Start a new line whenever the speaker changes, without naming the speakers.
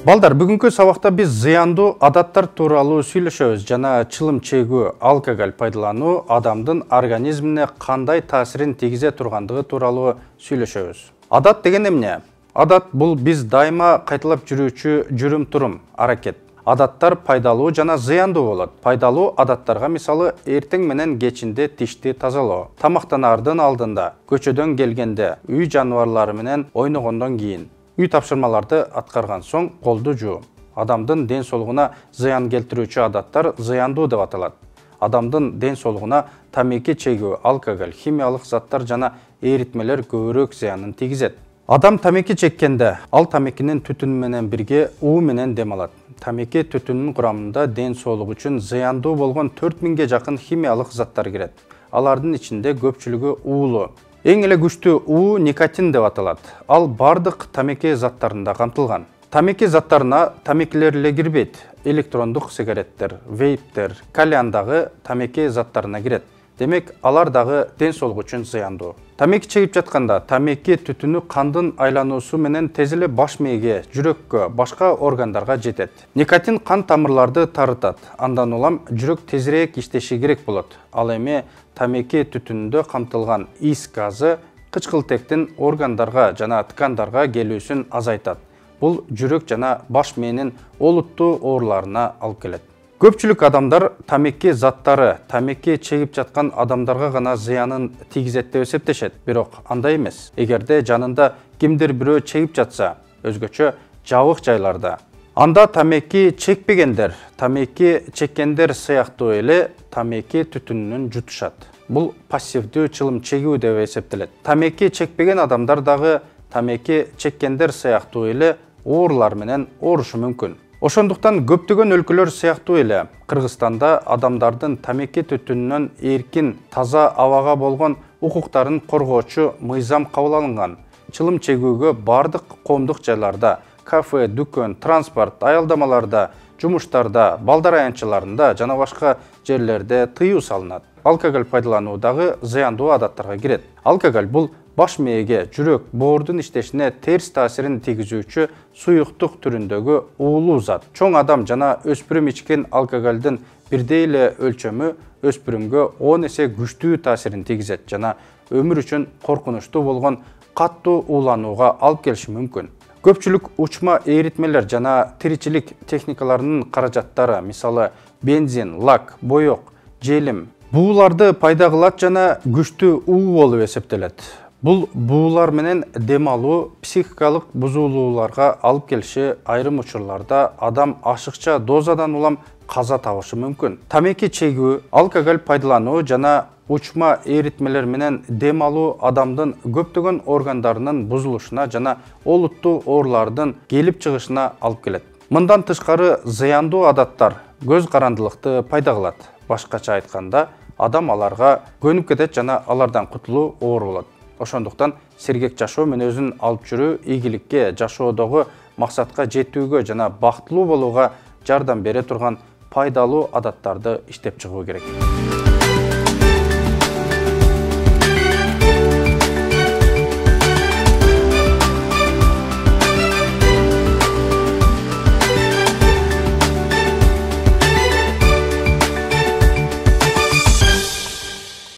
Балдар, бүгүнкү сабакта биз зыяндуу адаттар тууралуу сүйлөшөбүз жана чылым чегүү, алкоголь пайдалануу адамдын организмине кандай таасирин тийгизе тургандыгы тууралуу сүйлөшөбүз. Адат деген эмне? Адат бул биз дайыма кайталап жүрүүчү жүрүм-турум, аракет. Адаттар пайдалуу жана зыяндуу болот. Пайдалуу адаттарга мисалы эртең менен кечинде тишти тазалоо, тамактанаардын алдында, көчөдөн келгенде, үй жаныбарлары менен ойногондон кийин, үй тапшырмаларды аткарган соң колду жуу. Адамдын ден соолугуна зыян келтирүүчү адаттар зыяндуу деп аталат. Адамдын ден соолугуна тамеки чегүү, алкоголь, химиялык заттар жана эритмелер көбүрөөк зыянын тийгизет. Адам тамеки чеккенде, ал тамекинин түтүнү менен бирге уу менен дем алат. Тамеки түтүнүнүн курамында ден соолугу үчүн зыяндуу болгон 4000ге жакын химиялык заттар кирет. Алардын ичинде көпчүлүгү уулуу. Эң эле күчтүү уу никотин деп аталат. Ал бардык тамеки заттарында камтылган. Тамеки заттарына тамекилер эле кирбейт. Электрондук сигареттер, вейптер, кальян дагы тамеки заттарына кирет. Демек, алар дагы ден соолугу үчүн зыяндуу. Тамеки чегип жатканда тамеки түтүнү кандын айлануусу менен тез эле баш мээге, жүрөккө, башка органдарга жетет. Никотин кан тамырларды тарытат. Андан улам жүрөк тезирээк иштеши керек болот. Ал эми тамеки түтүнүндө камтылган ис газы кычкылтектин органдарга жана ткандарга келүүсүн азайтат. Бул жүрөк жана баш мээнин олуттуу ооруларына алып келет. Көпчүлүк адамдар тамеки заттары тамеки чегип жаткан адамдарга гана зыянын тийгизет деп эсептешет. Бирок андай эмес. Эгерде жанында кимдир бирөө чегип жатса, өзгөчө жабык жайларда, анда тамеки чекпегендер, тамеки чеккендер сыяктуу эле тамеки түтүнүн жутушат. Бул пассивдүү чылым чегүү деп эсептелет. Тамеки чекпеген адамдар дагы тамеки чеккендер сыяктуу эле оорулар менен оорушу мүмкүн. Ошондуктан көптөгөн өлкөлөр сыяктуу эле Кыргызстанда адамдардын тамеки түтүнүнөн эркин, таза абага болгон укуктарын коргоочу мыйзам кабыл алынган. Чылым чегүүгө бардык коомдук жайларда, кафе, дүкөн, транспорт, аялдамаларда, жумуштарда, балдар аянтчаларында жана башка жерлерде тыюу салынат. Алкоголь пайдалануу дагы зыяндуу адаттарга кирет. Алкоголь бул баш мээге, жүрөк, боордун иштешине терс таасирин тийгизүүчү суюктук түрүндөгү уулуу зат. Чоң адам жана өспүрүм ичкен алкоголдун бирдей эле өлчөмү өспүрүмгө 10 эсе күчтүү таасирин тийгизет жана өмүр үчүн коркунучтуу болгон каттуу ууланууга алып келиши мүмкүн. Көпчүлүк учма эритмелер жана тиричилик техникаларынын каражаттары, мисалы бензин, лак, боек, желим, бууларды пайда кылат жана күчтүү уу болуп эсептелет. Бул буулар менен дем алуу психикалык бузулууларга алып келиши айрым учурларда адам ашыкча дозадан улам каза табышы мүмкүн. Тамеки чегүү, алкоголь пайдалануу жана учма эритмелер менен дем алуу адамдын көптөгөн органдарынын бузулушуна жана олуттуу оорулардын келип чыгышына алып келет. Мындан тышкары зыяндуу адаттар көз карандылыкты пайда кылат. Башкача айтканда, адам аларга көнүп кетет жана алардан кутулуу оор болот. Ошондуктан сергек жашоо мүнөзүн алып жүрүү ийгиликке, жашоодогу максатка жетүүгө жана бактылуу болууга жардам бере турган пайдалуу адаттарды иштеп чыгуу керек.